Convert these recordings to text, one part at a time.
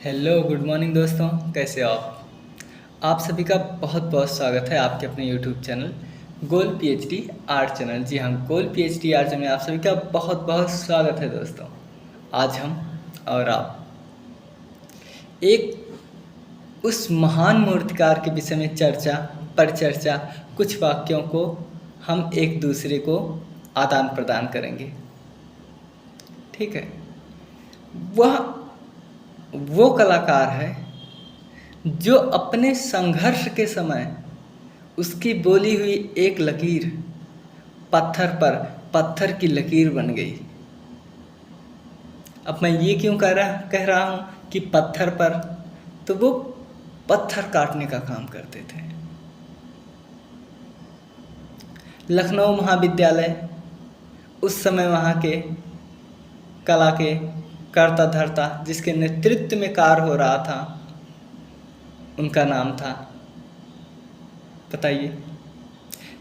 Hello good morning दोस्तों, कैसे हो आप सभी का बहुत बहुत स्वागत है आपके अपने यूट्यूब चैनल गोल पीएचडी आर्ट चैनल। जी हाँ, गोल पीएचडी आर्ट चैनल में आप सभी का बहुत बहुत स्वागत है दोस्तों। आज हम और आप एक उस महान मूर्तिकार के विषय में परिचर्चा कुछ वाक्यों को हम एक दूसरे को आदान प्रदान करेंगे। ठीक है, वह वो कलाकार है जो अपने संघर्ष के समय उसकी बोली हुई एक लकीर पत्थर पर पत्थर की लकीर बन गई। अब मैं ये क्यों कह रहा हूँ कि पत्थर पर, तो वो पत्थर काटने का काम करते थे। लखनऊ महाविद्यालय उस समय वहाँ के कला के कर्ता धर्ता जिसके नेतृत्व में कार्य हो रहा था, उनका नाम था, बताइए,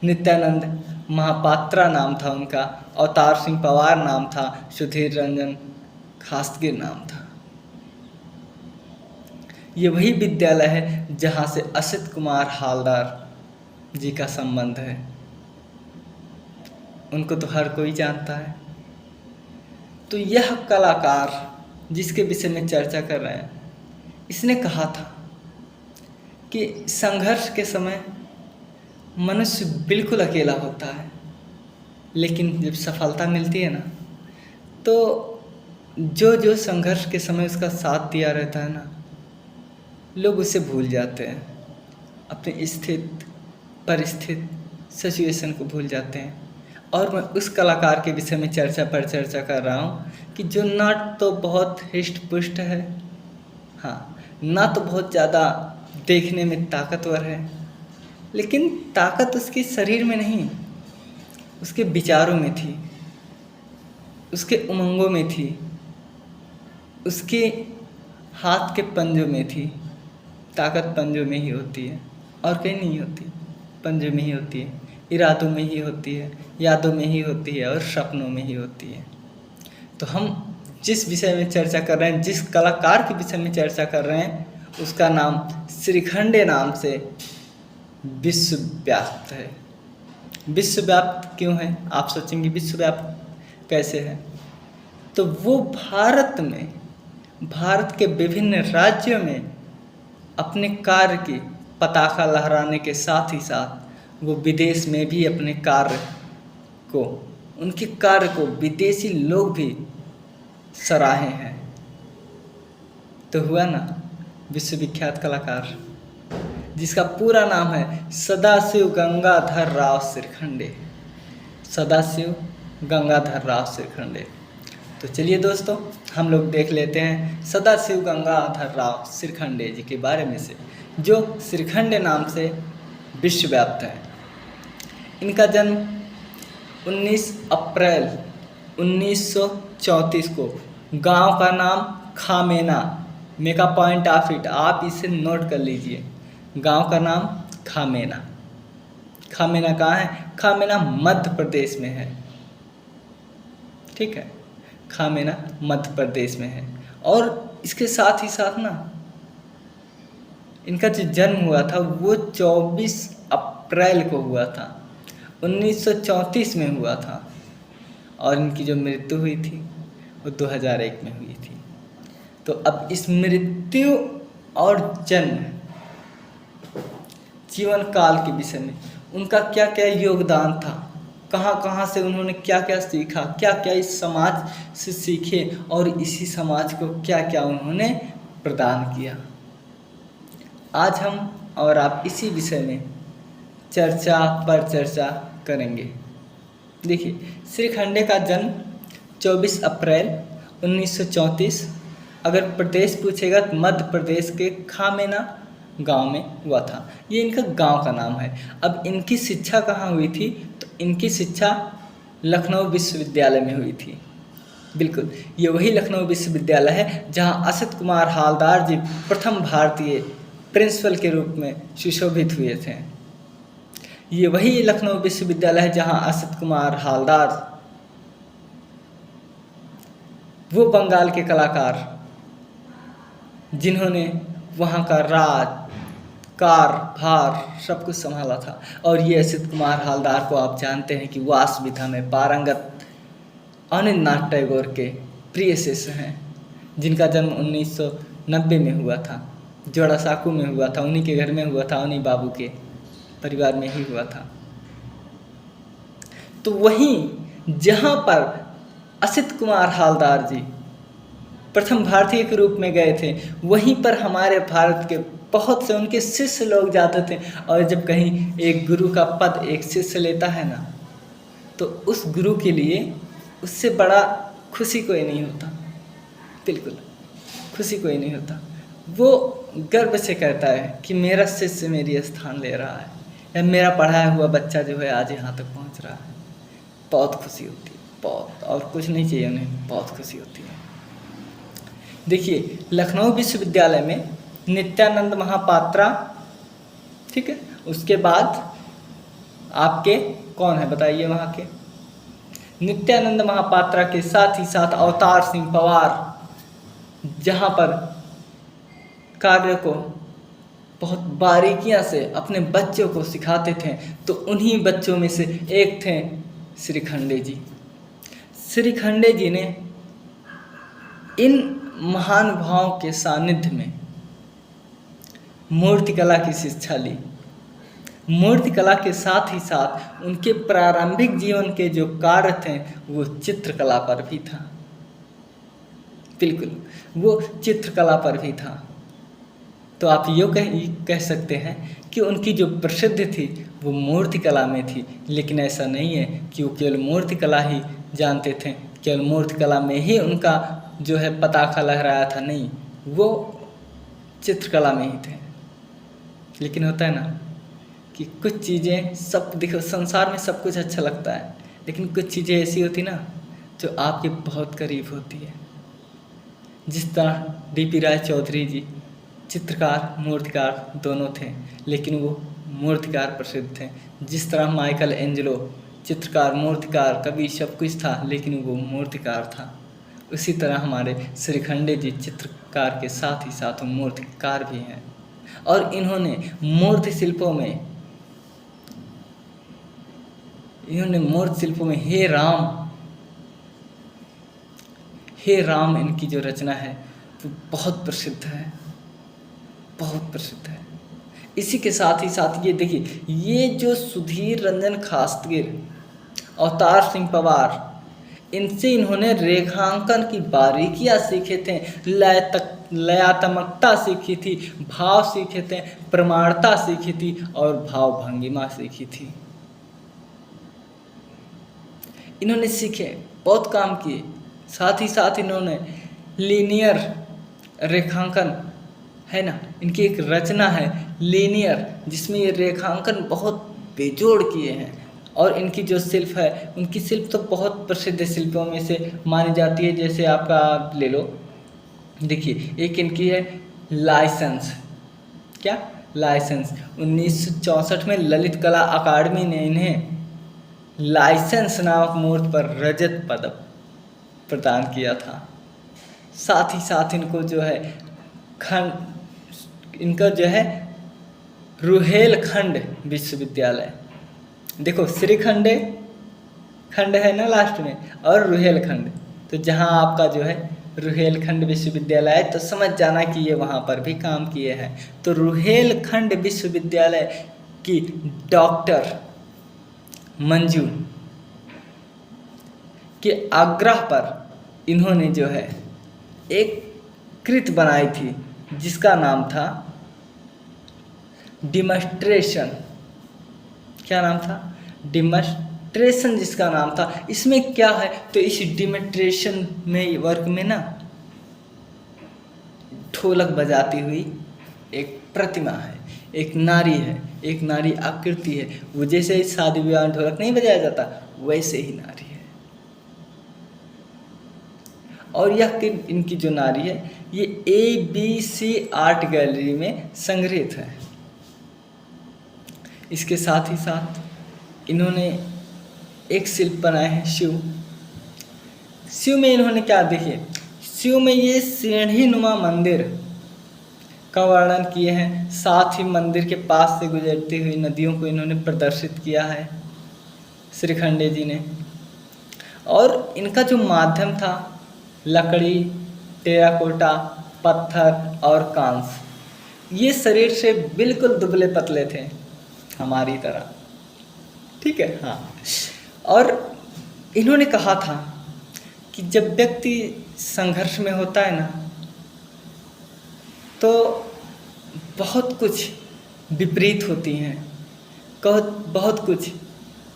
नित्यानंद महापात्रा नाम था उनका, अवतार सिंह पवार नाम था, सुधीर रंजन खासगिर नाम था। ये वही विद्यालय है जहाँ से असित कुमार हालदार जी का संबंध है। उनको तो हर कोई जानता है। तो यह कलाकार जिसके विषय में चर्चा कर रहे हैं, इसने कहा था कि संघर्ष के समय मनुष्य बिल्कुल अकेला होता है, लेकिन जब सफलता मिलती है ना, तो जो संघर्ष के समय उसका साथ दिया रहता है ना, लोग उसे भूल जाते हैं, अपनी स्थित परिस्थिति सिचुएशन को भूल जाते हैं। और मैं उस कलाकार के विषय में चर्चा कर रहा हूँ कि जो ना तो बहुत हिष्ट पुष्ट है, हाँ, ना तो बहुत ज़्यादा देखने में ताकतवर है, लेकिन ताकत उसके शरीर में नहीं, उसके विचारों में थी, उसके उमंगों में थी, उसके हाथ के पंजों में थी। ताकत पंजों में ही होती है और कहीं नहीं होती, पंजों में ही होती है, इरादों में ही होती है, यादों में ही होती है और सपनों में ही होती है। तो हम जिस विषय में चर्चा कर रहे हैं, जिस कलाकार के विषय में चर्चा कर रहे हैं, उसका नाम श्रीखंडे नाम से विश्वव्याप्त है। विश्वव्याप्त क्यों है? आप सोचेंगे विश्वव्याप्त कैसे है? तो वो भारत के विभिन्न राज्यों में अपने कार्य की पताका लहराने के साथ ही साथ वो विदेश में भी अपने उनके कार्य को विदेशी लोग भी सराहे हैं। तो हुआ ना विश्वविख्यात कलाकार, जिसका पूरा नाम है सदाशिव गंगाधर राव श्रीखंडे। सदाशिव गंगाधर राव श्रीखंडे। तो चलिए दोस्तों, हम लोग देख लेते हैं सदाशिव गंगाधर राव श्रीखंडे जी के बारे में से, जो श्रीखंडे नाम से विश्वव्याप्त है। इनका जन्म 19 अप्रैल 1934 को गांव का नाम खामेना, मेका पॉइंट ऑफ इट, आप इसे नोट कर लीजिए। गांव का नाम खामेना। खामेना कहाँ है? खामेना मध्य प्रदेश में है। ठीक है, खामेना मध्य प्रदेश में है। और इसके साथ ही साथ ना, इनका जो जन्म हुआ था वो 24 अप्रैल को हुआ था, 1934 में हुआ था। और इनकी जो मृत्यु हुई थी वो 2001 में हुई थी। तो अब इस मृत्यु और जन्म जीवन काल के विषय में उनका क्या क्या योगदान था, कहाँ कहाँ से उन्होंने क्या क्या सीखा, क्या क्या इस समाज से सीखे और इसी समाज को क्या क्या उन्होंने प्रदान किया, आज हम और आप इसी विषय में चर्चा करेंगे। देखिए, श्रीखंडे का जन्म 24 अप्रैल 1934, अगर प्रदेश पूछेगा तो मध्य प्रदेश के खामेना गांव में हुआ था। ये इनका गांव का नाम है। अब इनकी शिक्षा कहाँ हुई थी? तो इनकी शिक्षा लखनऊ विश्वविद्यालय में हुई थी। बिल्कुल, ये वही लखनऊ विश्वविद्यालय है जहाँ असित कुमार हालदार जी प्रथम भारतीय प्रिंसिपल के रूप में सुशोभित हुए थे। ये वही लखनऊ विश्वविद्यालय है जहाँ असित कुमार हालदार, वो बंगाल के कलाकार, जिन्होंने वहाँ का राज कार भार सब कुछ संभाला था। और ये असित कुमार हालदार को आप जानते हैं कि वास विधा में पारंगत अनिलनाथ टैगोर के प्रिय शिष्य हैं, जिनका जन्म 1990 में हुआ था, जोड़ासांकू में हुआ था, उन्हीं के घर में हुआ था, उन्हीं बाबू के परिवार में ही हुआ था। तो वहीं जहाँ पर असित कुमार हालदार जी प्रथम भारतीय के रूप में गए थे, वहीं पर हमारे भारत के बहुत से उनके शिष्य लोग जाते थे। और जब कहीं एक गुरु का पद एक शिष्य लेता है ना, तो उस गुरु के लिए उससे बड़ा खुशी कोई नहीं होता। बिल्कुल खुशी कोई नहीं होता। वो गर्व से कहता है कि मेरा शिष्य मेरी स्थान ले रहा है, या मेरा पढ़ाया हुआ बच्चा जो है आज यहाँ तक पहुँच रहा है। बहुत खुशी होती है, बहुत, और कुछ नहीं चाहिए उन्हें, बहुत खुशी होती है। देखिए, लखनऊ विश्वविद्यालय में नित्यानंद महापात्रा, ठीक है, उसके बाद आपके कौन है बताइए वहाँ के? नित्यानंद महापात्रा के साथ ही साथ अवतार सिंह पवार जहाँ पर कार्य को बहुत बारीकियां से अपने बच्चों को सिखाते थे, तो उन्हीं बच्चों में से एक थे श्री खंडे जी। श्री खंडे जी ने इन महानुभावों के सानिध्य में मूर्तिकला की शिक्षा ली। मूर्तिकला के साथ ही साथ उनके प्रारंभिक जीवन के जो कार्य थे वो चित्रकला पर भी था। बिल्कुल, वो चित्रकला पर भी था। तो आप यूँ कह सकते हैं कि उनकी जो प्रसिद्धि थी वो मूर्तिकला में थी। लेकिन ऐसा नहीं है कि वो केवल मूर्तिकला ही जानते थे, केवल मूर्तिकला में ही उनका जो है पताका लहराया था, नहीं, वो चित्रकला में ही थे। लेकिन होता है ना कि कुछ चीज़ें, सब देखो संसार में सब कुछ अच्छा लगता है, लेकिन कुछ चीज़ें ऐसी होती ना जो आपके बहुत करीब होती है। जिस तरह डीपी राय चौधरी जी चित्रकार मूर्तिकार दोनों थे, लेकिन वो मूर्तिकार प्रसिद्ध थे। जिस तरह माइकल एंजेलो चित्रकार मूर्तिकार कवि सब कुछ था, लेकिन वो मूर्तिकार था। उसी तरह हमारे श्री खंडे जी चित्रकार के साथ ही साथ मूर्तिकार भी हैं। और इन्होंने मूर्ति शिल्पों में हे राम इनकी जो रचना है वो बहुत प्रसिद्ध है, बहुत प्रसिद्ध है। इसी के साथ ही साथ ये देखिए, ये जो सुधीर रंजन खासगिर, अवतार सिंह पवार, इनसे इन्होंने रेखांकन की बारीकियां सीखे थे, लयात्मकता सीखी थी, भाव सीखे थे, प्रमाणता सीखी थी और भाव भंगिमा सीखी थी। इन्होंने सीखे, बहुत काम किए। साथ ही साथ इन्होंने लीनियर रेखांकन है ना, इनकी एक रचना है लीनियर, जिसमें ये रेखांकन बहुत बेजोड़ किए हैं। और इनकी जो शिल्प है, उनकी शिल्प तो बहुत प्रसिद्ध शिल्पों में से मानी जाती है। जैसे आपका ले लो, देखिए, एक इनकी है लाइसेंस। क्या लाइसेंस? 1964 में ललित कला अकादमी ने इन्हें लाइसेंस नामक मूर्ति पर रजत पदक प्रदान किया था। साथ ही साथ इनको जो है इनका जो है रुहेलखंड विश्वविद्यालय, देखो श्रीखंड खंड है ना लास्ट में, और रुहेलखंड, तो जहाँ आपका जो है रुहेलखंड विश्वविद्यालय है, तो समझ जाना कि ये वहाँ पर भी काम किए हैं। तो रुहेलखंड विश्वविद्यालय की डॉक्टर मंजू के आग्रह पर इन्होंने जो है एक कृति बनाई थी, जिसका नाम था डिमॉन्स्ट्रेशन। क्या नाम था? डिमॉन्स्ट्रेशन, जिसका नाम था। इसमें क्या है, तो इस डिमॉन्स्ट्रेशन में वर्क में ना ढोलक बजाती हुई एक प्रतिमा है, एक नारी है, एक नारी आकृति है। वो जैसे शादी विवाह में ढोलक नहीं बजाया जाता, वैसे ही नारी है। और यह इनकी जो नारी है, ये ABC आर्ट गैलरी में संग्रहित है। इसके साथ ही साथ इन्होंने एक शिल्प बनाए हैं शिव। शिव में इन्होंने क्या, देखिए, शिव में ये सीढ़ी नुमा मंदिर का वर्णन किए हैं। साथ ही मंदिर के पास से गुजरती हुई नदियों को इन्होंने प्रदर्शित किया है श्रीखंडे जी ने। और इनका जो माध्यम था लकड़ी, टेराकोटा, पत्थर और कांस, ये शरीर से बिल्कुल दुबले पतले थे हमारी तरह, ठीक है। हाँ, और इन्होंने कहा था कि जब व्यक्ति संघर्ष में होता है ना, तो बहुत कुछ विपरीत होती हैं, बहुत कुछ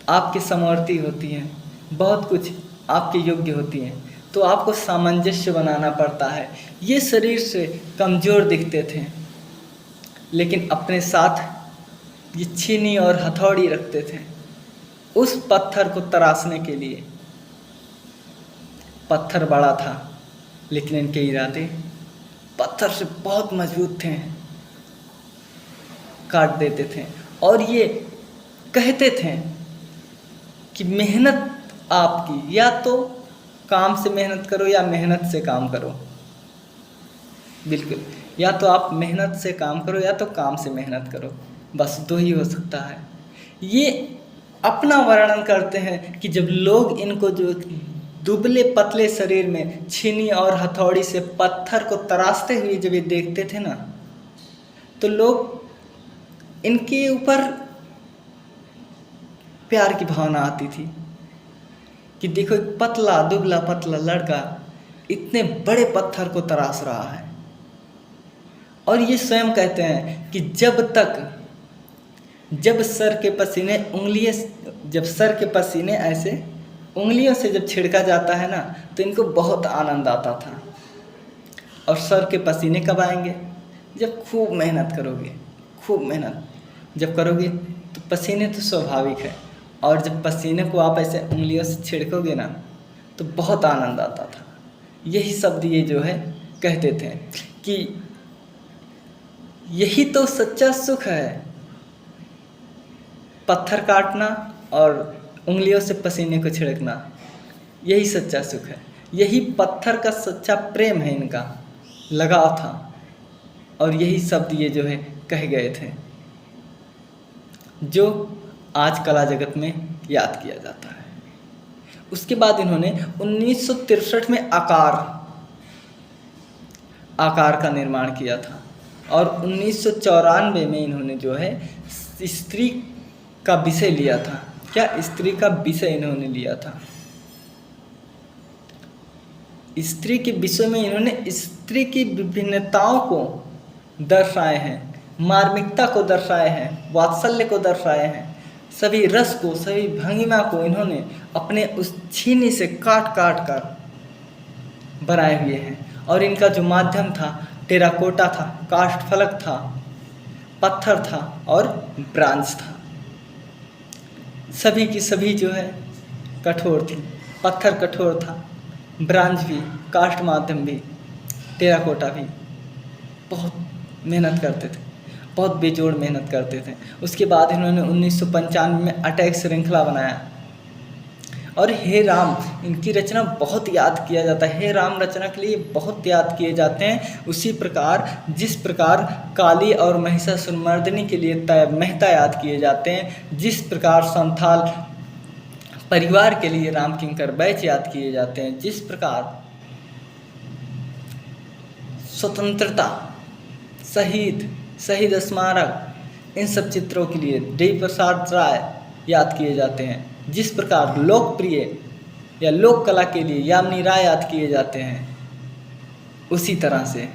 आपकी समवर्ती होती हैं, बहुत कुछ आपके योग्य होती हैं, तो आपको सामंजस्य बनाना पड़ता है। ये शरीर से कमज़ोर दिखते थे, लेकिन अपने साथ ये छीनी और हथौड़ी रखते थे उस पत्थर को तराशने के लिए। पत्थर बड़ा था, लेकिन इनके इरादे पत्थर से बहुत मजबूत थे, काट देते थे। और ये कहते थे कि मेहनत आपकी, या तो काम से मेहनत करो या मेहनत से काम करो। बिल्कुल, या तो आप मेहनत से काम करो या तो काम से मेहनत करो, बस दो ही हो सकता है। ये अपना वर्णन करते हैं कि जब लोग इनको जो दुबले पतले शरीर में छीनी और हथौड़ी से पत्थर को तराशते हुए जब ये देखते थे ना, तो लोग इनके ऊपर प्यार की भावना आती थी कि देखो एक पतला दुबला पतला लड़का इतने बड़े पत्थर को तराश रहा है। और ये स्वयं कहते हैं कि जब सर के पसीने ऐसे उंगलियों से जब छिड़का जाता है ना, तो इनको बहुत आनंद आता था। और सर के पसीने कब आएंगे? जब खूब मेहनत करोगे, खूब मेहनत जब करोगे तो पसीने तो स्वाभाविक है, और जब पसीने को आप ऐसे उंगलियों से छिड़कोगे ना, तो बहुत आनंद आता था। यही शब्द ये जो है कहते थे कि यही तो सच्चा सुख है, पत्थर काटना और उंगलियों से पसीने को छिड़कना, यही सच्चा सुख है। यही पत्थर का सच्चा प्रेम है, इनका लगाव था। और यही शब्द ये जो है कह गए थे, जो आज कला जगत में याद किया जाता है। उसके बाद इन्होंने 1963 में आकार का निर्माण किया था, और 1994 में इन्होंने जो है स्त्री का विषय लिया था। क्या स्त्री का विषय इन्होंने लिया था? स्त्री के विषय में इन्होंने स्त्री की विभिन्नताओं को दर्शाए हैं, मार्मिकता को दर्शाए हैं, वात्सल्य को दर्शाए हैं, सभी रस को, सभी भंगिमा को इन्होंने अपने उस छीनी से काट काट कर बनाए हुए हैं। और इनका जो माध्यम था टेराकोटा था, काष्ठफलक था, पत्थर था और ब्रांज था। सभी की सभी जो है कठोर थी। पत्थर कठोर था, ब्रांज भी, काष्ठ माध्यम भी, टेराकोटा भी। बहुत मेहनत करते थे, बहुत बेजोड़ मेहनत करते थे। उसके बाद इन्होंने 1995 में अटैक श्रृंखला बनाया। और हे राम, इनकी रचना बहुत याद किया जाता है। हे राम रचना के लिए बहुत याद किए जाते हैं। उसी प्रकार जिस प्रकार काली और महिषासुरमर्दिनी के लिए मेहता याद किए जाते हैं, जिस प्रकार संथाल परिवार के लिए राम किंकर बैच याद किए जाते हैं, जिस प्रकार स्वतंत्रता, शहीद स्मारक, इन सब चित्रों के लिए देवी प्रसाद राय याद किए जाते हैं, जिस प्रकार लोकप्रिय या लोक कला के लिए यामिनी राय याद किए जाते हैं, उसी तरह से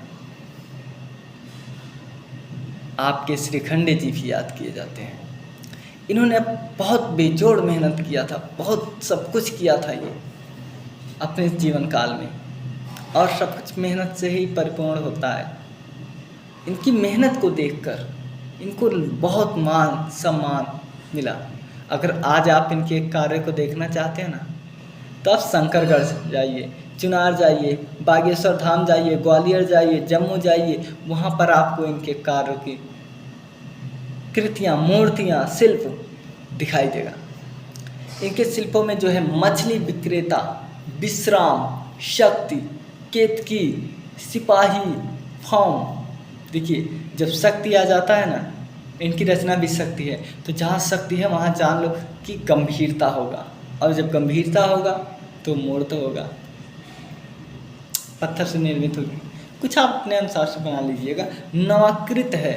आपके श्रीखंडे जी भी याद किए जाते हैं। इन्होंने बहुत बेजोड़ मेहनत किया था, बहुत सब कुछ किया था ये अपने जीवन काल में, और सब कुछ मेहनत से ही परिपूर्ण होता है। इनकी मेहनत को देखकर इनको बहुत मान सम्मान मिला। अगर आज आप इनके कार्य को देखना चाहते हैं ना, तो आप शंकरगढ़ जाइए, चुनार जाइए, बागेश्वर धाम जाइए, ग्वालियर जाइए, जम्मू जाइए, वहाँ पर आपको इनके कार्यों की कृतियाँ, मूर्तियाँ, शिल्प दिखाई देगा। इनके शिल्पों में जो है मछली विक्रेता, विश्राम, शक्ति, केतकी, सिपाही, फॉर्म, देखिए, जब शक्ति आ जाता है ना, इनकी रचना भी शक्ति है, तो जहाँ शक्ति है वहाँ जान लो कि गंभीरता होगा, और जब गंभीरता होगा तो मूर्त होगा, पत्थर से निर्मित होगी। कुछ आप अपने अनुसार से बना लीजिएगा। नवाकृत है।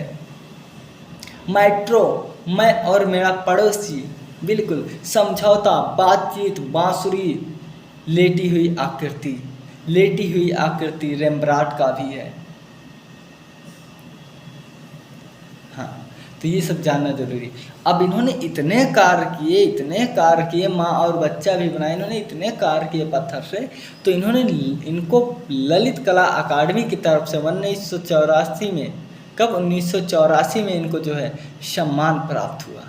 मेट्रो, मैं और मेरा पड़ोसी, बिल्कुल समझौता, बातचीत, बांसुरी, लेटी हुई आकृति। लेटी हुई आकृति रेम्ब्रांट का भी है। हाँ, तो ये सब जानना जरूरी। अब इन्होंने इतने कार्य किए, माँ और बच्चा भी बनाए, इन्होंने इतने कार्य किए पत्थर से, तो इन्होंने इनको ललित कला अकादमी की तरफ से 1984 में, कब 1984 में इनको जो है सम्मान प्राप्त हुआ।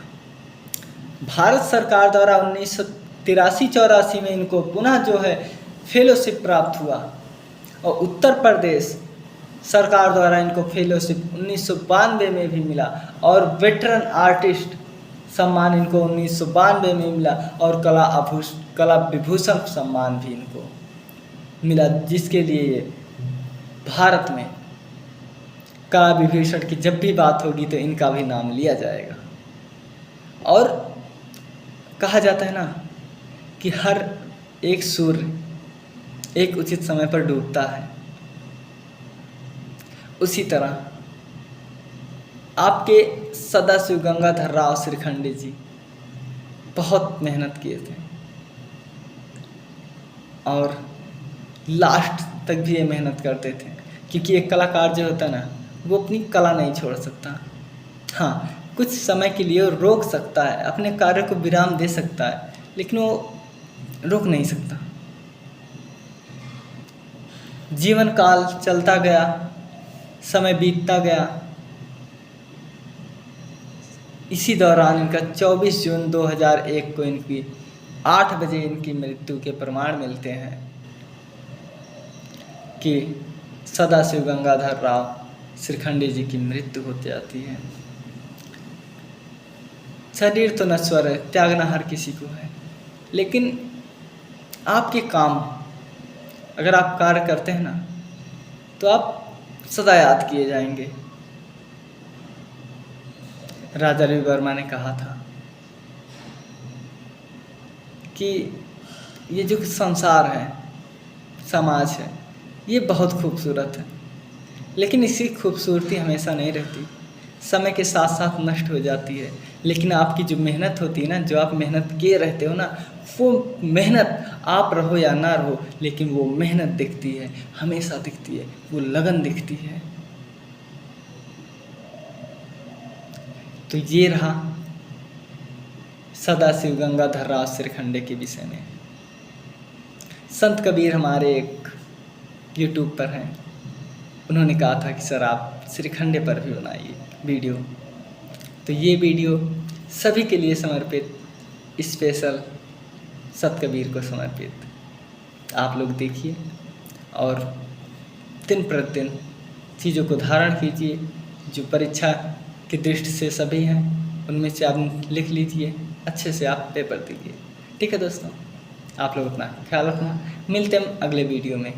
भारत सरकार द्वारा 1983-84 में इनको पुनः जो है फेलोशिप प्राप्त हुआ, और उत्तर प्रदेश सरकार द्वारा इनको फेलोशिप 1992 में भी मिला, और वेटरन आर्टिस्ट सम्मान इनको 1992 में मिला, और कला विभूषण सम्मान भी इनको मिला, जिसके लिए ये भारत में कला विभूषण की जब भी बात होगी तो इनका भी नाम लिया जाएगा। और कहा जाता है ना कि हर एक सूर्य एक उचित समय पर डूबता है, उसी तरह आपके सदाशिव गंगाधर राव श्रीखंडे जी बहुत मेहनत किए थे, और लास्ट तक भी ये मेहनत करते थे, क्योंकि एक कलाकार जो होता है ना, वो अपनी कला नहीं छोड़ सकता। हाँ, कुछ समय के लिए रोक सकता है, अपने कार्य को विराम दे सकता है, लेकिन वो रोक नहीं सकता। जीवन काल चलता गया, समय बीतता गया। इसी दौरान इनका 24 जून 2001 को इनकी 8 बजे इनकी मृत्यु के प्रमाण मिलते हैं कि सदाशिव गंगाधर राव श्रीखंडे जी की मृत्यु हो जाती है। शरीर तो नश्वर है, त्यागना हर किसी को है, लेकिन आपके काम, अगर आप कार्य करते हैं ना, तो आप सदा याद किए जाएंगे। राजा रवि वर्मा ने कहा था कि ये जो संसार है, समाज है, ये बहुत खूबसूरत है, लेकिन इसकी खूबसूरती हमेशा नहीं रहती, समय के साथ साथ नष्ट हो जाती है। लेकिन आपकी जो मेहनत होती है ना, जो आप मेहनत किए रहते हो ना, वो मेहनत, आप रहो या ना रहो, लेकिन वो मेहनत दिखती है, हमेशा दिखती है, वो लगन दिखती है। तो ये रहा सदाशिव गंगाधर राव श्रीखंडे के विषय में। संत कबीर हमारे एक यूट्यूब पर हैं, उन्होंने कहा था कि सर आप श्रीखंडे पर भी बनाइए वीडियो। तो ये वीडियो सभी के लिए समर्पित, स्पेशल संत कबीर को समर्पित। आप लोग देखिए और दिन प्रतिदिन चीज़ों को धारण कीजिए। जो परीक्षा की दृष्टि से सभी हैं, उनमें से आप लिख लीजिए, अच्छे से आप पेपर दीजिए। ठीक है दोस्तों, आप लोग अपना ख्याल रखना। मिलते हैं अगले वीडियो में।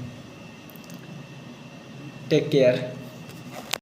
Take care.